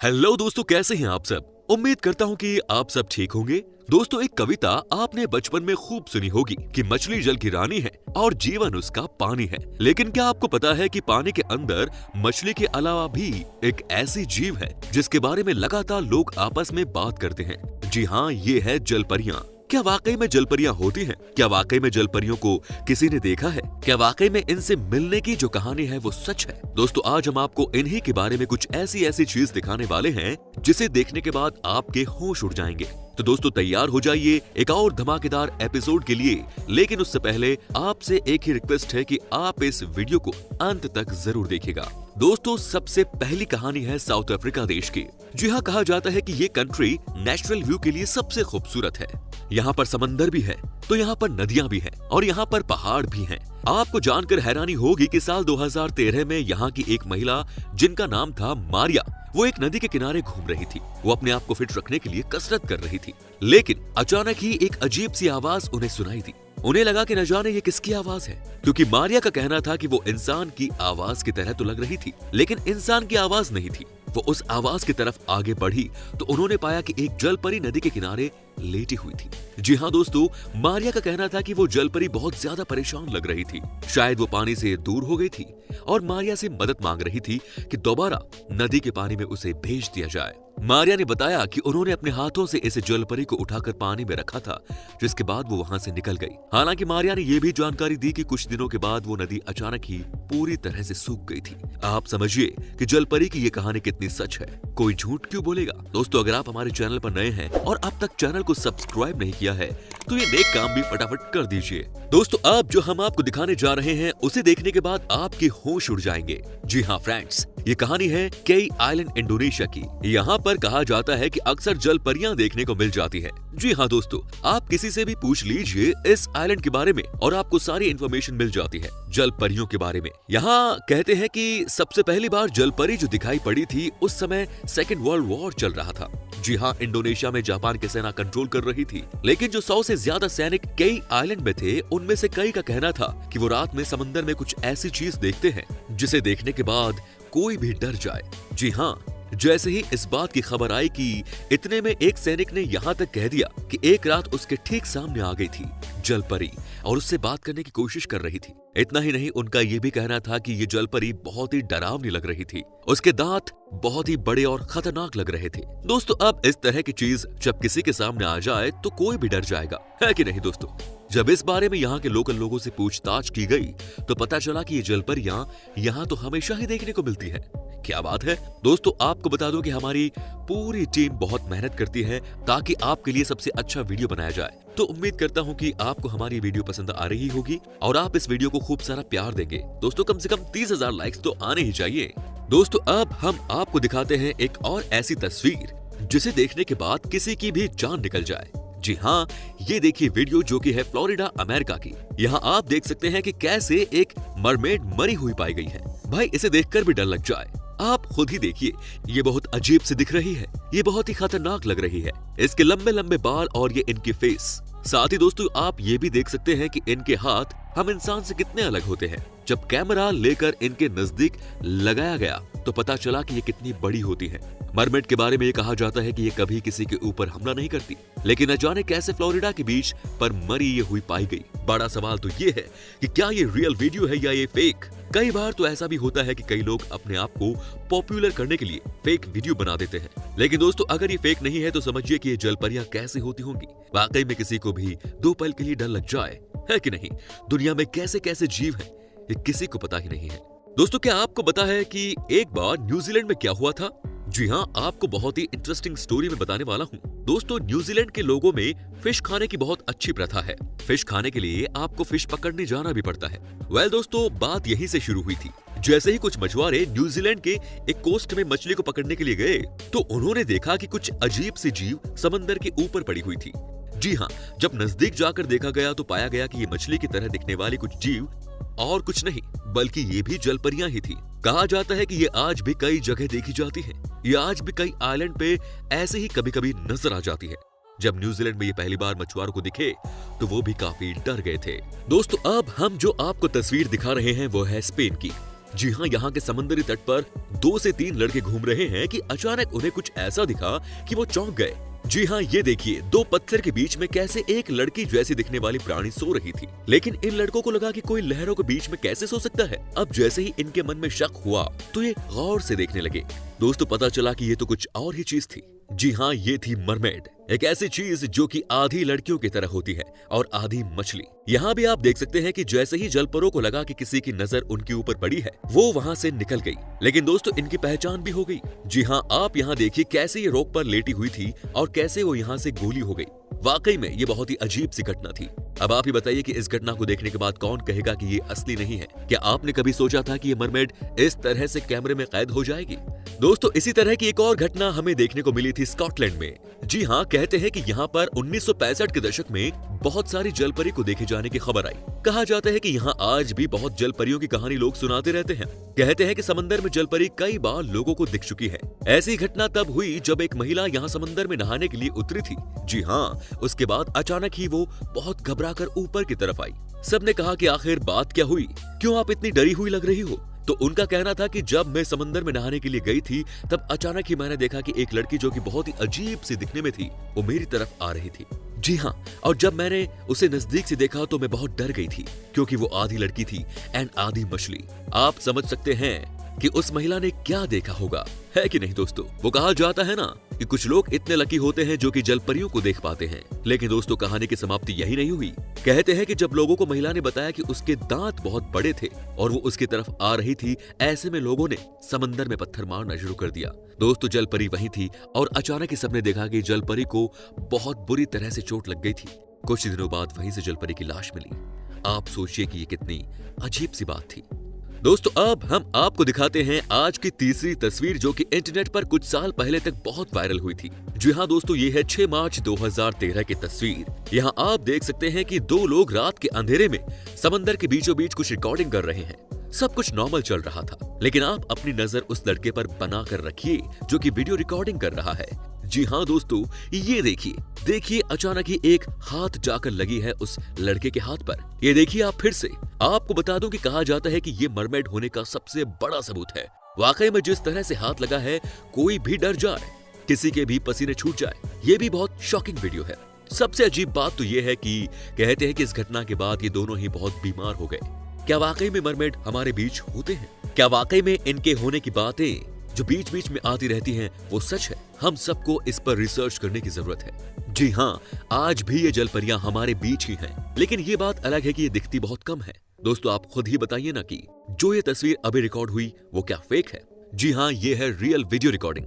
Hello दोस्तों, कैसे हैं आप सब। उम्मीद करता हूं कि आप सब ठीक होंगे। दोस्तों, एक कविता आपने बचपन में खूब सुनी होगी कि मछली जल की रानी है और जीवन उसका पानी है। लेकिन क्या आपको पता है कि पानी के अंदर मछली के अलावा भी एक ऐसी जीव है जिसके बारे में लगातार लोग आपस में बात करते हैं। जी हाँ, ये है जलपरियां। क्या वाकई में जलपरियां होती हैं? क्या वाकई में जलपरियों को किसी ने देखा है? क्या वाकई में इनसे मिलने की जो कहानी है वो सच है? दोस्तों, आज हम आपको इन्हीं के बारे में कुछ ऐसी चीज दिखाने वाले हैं जिसे देखने के बाद आपके होश उड़ जाएंगे। तो दोस्तों, तैयार हो जाइए एक और धमाकेदार एपिसोड के लिए। लेकिन उससे पहले आपसे एक ही रिक्वेस्ट है कि आप इस वीडियो को अंत तक जरूर देखिएगा। दोस्तों, सबसे पहली कहानी है साउथ अफ्रीका देश की। जी हाँ, कहा जाता है कि ये कंट्री नेचुरल व्यू के लिए सबसे खूबसूरत है। यहाँ पर समंदर भी है, तो यहाँ पर नदियाँ भी हैं और यहाँ पर पहाड़ भी हैं। आपको जानकर हैरानी होगी कि साल 2013 में यहाँ की एक महिला जिनका नाम था मारिया, वो एक नदी के किनारे घूम रही थी। वो अपने आप को फिट रखने के लिए कसरत कर रही थी, लेकिन अचानक ही एक अजीब सी आवाज उन्हें सुनाई दी। उन्हें लगा कि न जाने ये किसकी आवाज है, क्योंकि मारिया का कहना था कि वो इंसान की आवाज की तरह तो लग रही थी, लेकिन इंसान की आवाज नहीं थी। वो उस आवाज की तरफ आगे बढ़ी तो उन्होंने पाया कि एक जलपरी नदी के किनारे लेटी हुई थी। जी हाँ दोस्तों, मारिया का कहना था कि वो जलपरी बहुत ज्यादा परेशान लग रही थी। शायद वो पानी से दूर हो गई थी और मारिया से मदद मांग रही थी कि दोबारा नदी के पानी में उसे भेज दिया जाए। मारिया ने बताया कि उन्होंने अपने हाथों से इस जलपरी को उठाकर पानी में रखा था, जिसके बाद वो वहां से निकल गई। हालांकि मारिया ने यह भी जानकारी दी कि कुछ दिनों के बाद वो नदी अचानक ही पूरी तरह से सूख गई थी। आप समझिए कि जलपरी की ये कहानी कितनी सच है। कोई झूठ क्यों बोलेगा। दोस्तों, अगर आप हमारे चैनल पर नए हैं और अब तक चैनल को सब्सक्राइब नहीं किया है तो ये नेक काम भी फटाफट कर दीजिए। दोस्तों, अब जो हम आपको दिखाने जा रहे हैं उसे देखने के बाद आपके होश उड़ जाएंगे। जी हाँ फ्रेंड्स, ये कहानी है केई आइलैंड इंडोनेशिया की। यहाँ पर कहा जाता है कि अक्सर जलपरियां देखने को मिल जाती हैं। जी हाँ दोस्तों, आप किसी से भी पूछ लीजिए इस आइलैंड के बारे में और आपको सारी इन्फॉर्मेशन मिल जाती है जलपरियों के बारे में। यहाँ कहते हैं कि सबसे पहली बार जलपरी जो दिखाई पड़ी थी उस समय सेकेंड वर्ल्ड वॉर चल रहा था। जी हाँ, इंडोनेशिया में जापान की सेना कंट्रोल कर रही थी, लेकिन जो 100 से ज्यादा सैनिक केई आइलैंड में थे उनमें से कई का कहना था कि वो रात में समंदर में कुछ ऐसी चीज देखते हैं जिसे देखने के बाद कोई भी डर जाए। जी हाँ, जैसे ही इस बात की खबर आई कि इतने में एक सैनिक ने यहाँ तक कह दिया कि एक रात उसके ठीक सामने आ गई थी जलपरी और उससे बात करने की कोशिश कर रही थी। इतना ही नहीं, उनका ये भी कहना था कि ये जलपरी बहुत ही डरावनी लग रही थी। उसके दांत बहुत ही बड़े और खतरनाक लग रहे थे। दोस्तों, अब इस तरह की चीज जब किसी के सामने आ जाए तो कोई भी डर जाएगा, है कि नहीं दोस्तों। जब इस बारे में यहाँ के लोकल लोगों से पूछताछ की गई तो पता चला कि ये जलपरियां यहाँ तो हमेशा ही देखने को मिलती है। क्या बात है। दोस्तों, आपको बता दूं कि हमारी पूरी टीम बहुत मेहनत करती है ताकि आपके लिए सबसे अच्छा वीडियो बनाया जाए। तो उम्मीद करता हूं कि आपको हमारी वीडियो पसंद आ रही होगी और आप इस वीडियो को खूब सारा प्यार देंगे। दोस्तों, कम से कम 30,000 लाइक्स तो आने ही चाहिए। दोस्तों, अब हम आपको दिखाते हैं एक और ऐसी तस्वीर जिसे देखने के बाद किसी की भी जान निकल जाए। जी हाँ, ये देखिए वीडियो जो कि है फ्लोरिडा अमेरिका की। यहाँ आप देख सकते हैं कि कैसे एक मरमेड मरी हुई पाई गई है। भाई, इसे देखकर भी डर लग जाए। आप खुद ही देखिए, ये बहुत अजीब सी दिख रही है, ये बहुत ही खतरनाक लग रही है। इसके लंबे लंबे बाल और ये इनकी फेस। साथ ही दोस्तों, आप ये भी देख सकते हैं कि इनके हाथ हम इंसान से कितने अलग होते हैं। जब कैमरा लेकर इनके नजदीक लगाया गया तो पता चला कि ये कितनी बड़ी होती है। मरमेड के बारे में ये कहा जाता है कि ये कभी किसी के ऊपर हमला नहीं करती, लेकिन न जाने कैसे फ्लोरिडा के बीच पर मरी ये हुई पाई गई। बड़ा सवाल तो ये है कि क्या ये रियल वीडियो है या ये फेक। कई बार तो ऐसा भी होता है कि कई लोग अपने आप को पॉपुलर करने के लिए फेक वीडियो बना देते हैं। लेकिन दोस्तों, अगर ये फेक नहीं है तो समझिए कि ये जलपरियां कैसे होती होंगी। वाकई में किसी को भी दो पल के लिए डर लग जाए, है कि नहीं। दुनिया में कैसे कैसे जीव हैं, ये किसी को पता ही नहीं है। दोस्तों, क्या आपको पता है कि एक बार न्यूजीलैंड में क्या हुआ था। जी हाँ, आपको बहुत ही इंटरेस्टिंग स्टोरी में बताने वाला हूँ। दोस्तों, न्यूजीलैंड के लोगों में फिश खाने की बहुत अच्छी प्रथा है। फिश खाने के लिए आपको फिश पकड़ने जाना भी पड़ता है। वेल दोस्तों, बात यहीं से शुरू हुई थी। जैसे ही कुछ मछुआरे न्यूजीलैंड के एक कोस्ट में मछली को पकड़ने के लिए गए तो उन्होंने देखा कि कुछ अजीब सी जीव समंदर के ऊपर पड़ी हुई थी। जी हाँ, जब नजदीक जाकर देखा गया तो पाया गया कि ये मछली की तरह दिखने वाली कुछ जीव और कुछ नहीं बल्कि ये भी जलपरियां ही थी। कहा जाता है कि ये आज भी कई जगह देखी जाती है। ये आज भी कई आइलैंड पे ऐसे ही कभी कभी नजर आ जाती है। जब न्यूजीलैंड में ये पहली बार मछुआरों को दिखे तो वो भी काफी डर गए थे। दोस्तों, अब हम जो आपको तस्वीर दिखा रहे हैं वो है स्पेन की। जी हाँ, यहाँ के समुद्री तट पर 2 से 3 लड़के घूम रहे हैं कि अचानक उन्हें कुछ ऐसा दिखा कि वो चौंक गए। जी हाँ, ये देखिए, 2 पत्थर के बीच में कैसे एक लड़की जैसी दिखने वाली प्राणी सो रही थी। लेकिन इन लड़कों को लगा कि कोई लहरों के बीच में कैसे सो सकता है। अब जैसे ही इनके मन में शक हुआ तो ये गौर से देखने लगे। दोस्तों, पता चला कि ये तो कुछ और ही चीज थी। जी हाँ, ये थी मरमेड, एक ऐसी चीज जो कि आधी लड़कियों की तरह होती है और आधी मछली। यहाँ भी आप देख सकते हैं कि जैसे ही जलपरों को लगा कि किसी की नजर उनके ऊपर पड़ी है, वो वहाँ से निकल गई। लेकिन दोस्तों, इनकी पहचान भी हो गई। जी हाँ, आप यहाँ देखिए कैसे ये रोक पर लेटी हुई थी और कैसे वो यहाँ से गोली हो गई। वाकई में ये बहुत ही अजीब सी घटना थी। अब आप ही बताइए कि इस घटना को देखने के बाद कौन कहेगा कि ये असली नहीं है? क्या आपने कभी सोचा था कि ये मरमेड इस तरह से कैमरे में कैद हो जाएगी? दोस्तों, इसी तरह की एक और घटना हमें देखने को मिली थी स्कॉटलैंड में। जी हाँ, कहते हैं कि यहाँ पर 1965 के दशक में बहुत सारी जलपरी को देखे जाने की खबर आई। कहा जाता है कि यहाँ आज भी बहुत जलपरियों की कहानी लोग सुनाते रहते हैं। कहते हैं कि समंदर में जलपरी कई बार लोगों को दिख चुकी है। ऐसी घटना तब हुई जब एक महिला यहाँ समंदर में नहाने के लिए उतरी थी। जी हाँ, उसके बाद अचानक ही वो बहुत घबराकर ऊपर की तरफ आई। सबने कहा कि आखिर बात क्या हुई, क्यों आप इतनी डरी हुई लग रही हो? तो उनका कहना था कि जब मैं समंदर में नहाने के लिए गई थी, तब अचानक ही मैंने देखा कि एक लड़की जो कि बहुत ही अजीब सी दिखने में थी, वो मेरी तरफ आ रही थी। जी हाँ, और जब मैंने उसे नजदीक से देखा तो मैं बहुत डर गई थी, क्योंकि वो आधी लड़की थी एंड आधी मछली। आप समझ सकते हैं कि उस महिला ने क्या देखा होगा, है कि नहीं दोस्तों? वो कहा जाता है ना कि कुछ लोग इतने लकी होते हैं जो कि जलपरियों को देख पाते हैं। लेकिन दोस्तों, कहानी की समाप्ति यही नहीं हुई। कहते हैं कि जब लोगों को महिला ने बताया कि उसके दांत बहुत बड़े थे और वो उसकी तरफ आ रही थी, ऐसे में लोगों ने समंदर में पत्थर मारना शुरू कर दिया। दोस्तों, जलपरी वही थी और अचानक ही सबने देखा कि जलपरी को बहुत बुरी तरह से चोट लग गई थी। कुछ दिनों बाद वहीं से जलपरी की लाश मिली। आप सोचिए कि ये कितनी अजीब सी बात थी। दोस्तों, अब हम आपको दिखाते हैं आज की तीसरी तस्वीर, जो कि इंटरनेट पर कुछ साल पहले तक बहुत वायरल हुई थी। जी हाँ दोस्तों, ये है 6 मार्च 2013 की तस्वीर। यहाँ आप देख सकते हैं कि 2 लोग रात के अंधेरे में समंदर के बीचों बीच कुछ रिकॉर्डिंग कर रहे हैं। सब कुछ नॉर्मल चल रहा था, लेकिन आप अपनी नजर उस लड़के पर बना कर रखिए जो कि वीडियो रिकॉर्डिंग कर रहा है। जी हाँ दोस्तों, ये देखिए अचानक ही एक हाथ जाकर लगी है उस लड़के के हाथ पर। ये देखिए आप फिर से। आपको बता दूं कि कहा जाता है कि ये मरमेड होने का सबसे बड़ा सबूत है। वाकई में जिस तरह से हाथ लगा है, कोई भी डर जाए, किसी के भी पसीने छूट जाए। ये भी बहुत शॉकिंग वीडियो है। सबसे अजीब बात तो ये है कि कहते हैं कि इस घटना के बाद ये दोनों ही बहुत बीमार हो गए। क्या वाकई में मरमेड हमारे बीच होते हैं? क्या वाकई में इनके होने की बातें जो बीच बीच में आती रहती हैं वो सच है? हम सबको इस पर रिसर्च करने की जरूरत है। जी हाँ, आज भी ये जलपरियां हमारे बीच ही हैं, लेकिन ये बात अलग है कि ये दिखती बहुत कम है। दोस्तों, आप खुद ही बताइए ना कि जो ये तस्वीर अभी रिकॉर्ड हुई वो क्या फेक है? जी हाँ, ये है रियल वीडियो रिकॉर्डिंग।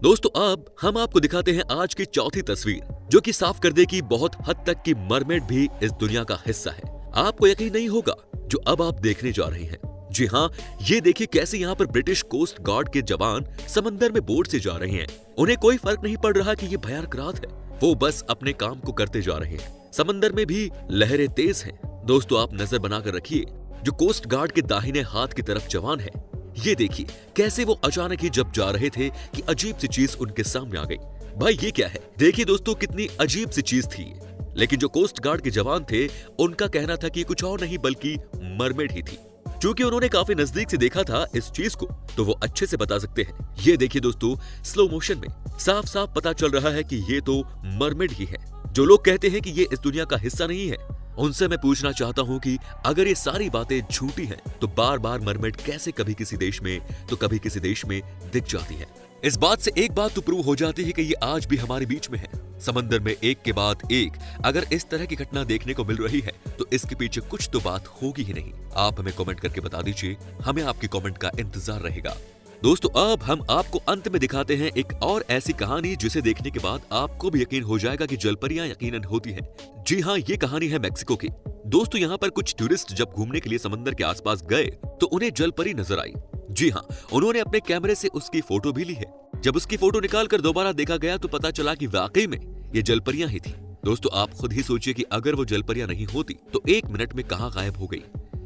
दोस्तों, अब हम आपको दिखाते हैं आज की चौथी तस्वीर, जो कि साफ कर दे कि बहुत हद तक की मरमेड भी इस दुनिया का हिस्सा है। आपको यकीन नहीं होगा जो अब आप देखने जा रहे हैं। जी हाँ, ये देखिए कैसे यहाँ पर ब्रिटिश कोस्ट गार्ड के जवान समंदर में बोट से जा रहे हैं। उन्हें कोई फर्क नहीं पड़ रहा कि ये भयानक रात है, वो बस अपने काम को करते जा रहे हैं। समंदर में भी लहरें तेज हैं। दोस्तों, आप नजर बनाकर रखिए, जो कोस्ट गार्ड के दाहिने हाथ की तरफ जवान है, ये देखिए कैसे वो अचानक ही जब जा रहे थे कि अजीब सी चीज उनके सामने आ गई। भाई ये क्या है? देखिए दोस्तों, कितनी अजीब सी चीज थी। लेकिन जो कोस्ट गार्ड के जवान थे, उनका कहना था कि कुछ और नहीं बल्कि मरमेड ही थी। क्योंकि उन्होंने काफी नजदीक से देखा था इस चीज को, तो वो अच्छे से बता सकते हैं। ये देखिए दोस्तों, स्लो मोशन में साफ साफ पता चल रहा है कि ये तो मरमेड ही है। जो लोग कहते हैं कि ये इस दुनिया का हिस्सा नहीं है, उनसे मैं पूछना चाहता हूँ कि अगर ये सारी बातें झूठी हैं, तो बार बार मरमेड कैसे कभी किसी देश में तो कभी किसी देश में दिख जाती है? इस बात से एक बात तो प्रूव हो जाती है कि ये आज भी हमारे बीच में है। समंदर में एक के बाद एक अगर इस तरह की घटना देखने को मिल रही है, तो इसके पीछे कुछ तो बात होगी ही नहीं। आप हमें कमेंट करके बता दीजिए, हमें आपकी कमेंट का इंतजार रहेगा। दोस्तों, अब हम आपको अंत में दिखाते हैं एक और ऐसी कहानी जिसे देखने के बाद आपको भी यकीन हो जाएगा कि जलपरियां यकीनन होती हैं। जी हाँ, ये कहानी है मेक्सिको की। दोस्तों, यहाँ पर कुछ टूरिस्ट जब घूमने के लिए समंदर के आसपास गए तो उन्हें जलपरी नजर आई। जी हाँ, उन्होंने अपने कैमरे से उसकी फोटो भी ली है। जब उसकी फोटो निकालकर दोबारा देखा गया तो पता चला कि वाकई में ये जलपरियां ही थी। दोस्तों, आप खुद ही सोचिए कि अगर वो जलपरियां नहीं होती तो 1 मिनट में कहां गायब हो गई,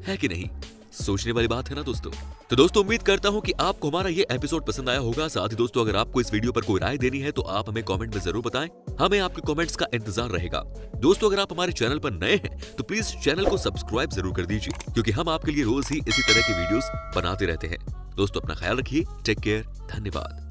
है कि नहीं? सोचने वाली बात है ना दोस्तों। तो दोस्तों उम्मीद करता हूं कि आपको हमारा ये एपिसोड पसंद आया होगा। साथ ही दोस्तों अगर आपको इस वीडियो पर कोई राय देनी है तो आप हमें कमेंट में जरूर बताएं। हमें आपके कमेंट्स का इंतजार रहेगा। दोस्तों अगर आप हमारे चैनल पर नए हैं तो प्लीज चैनल को सब्सक्राइब जरूर कर दीजिए, क्योंकि हम आपके लिए रोज ही इसी तरह की वीडियोस बनाते रहते हैं। दोस्तों अपना ख्याल रखिए। Take care. धन्यवाद।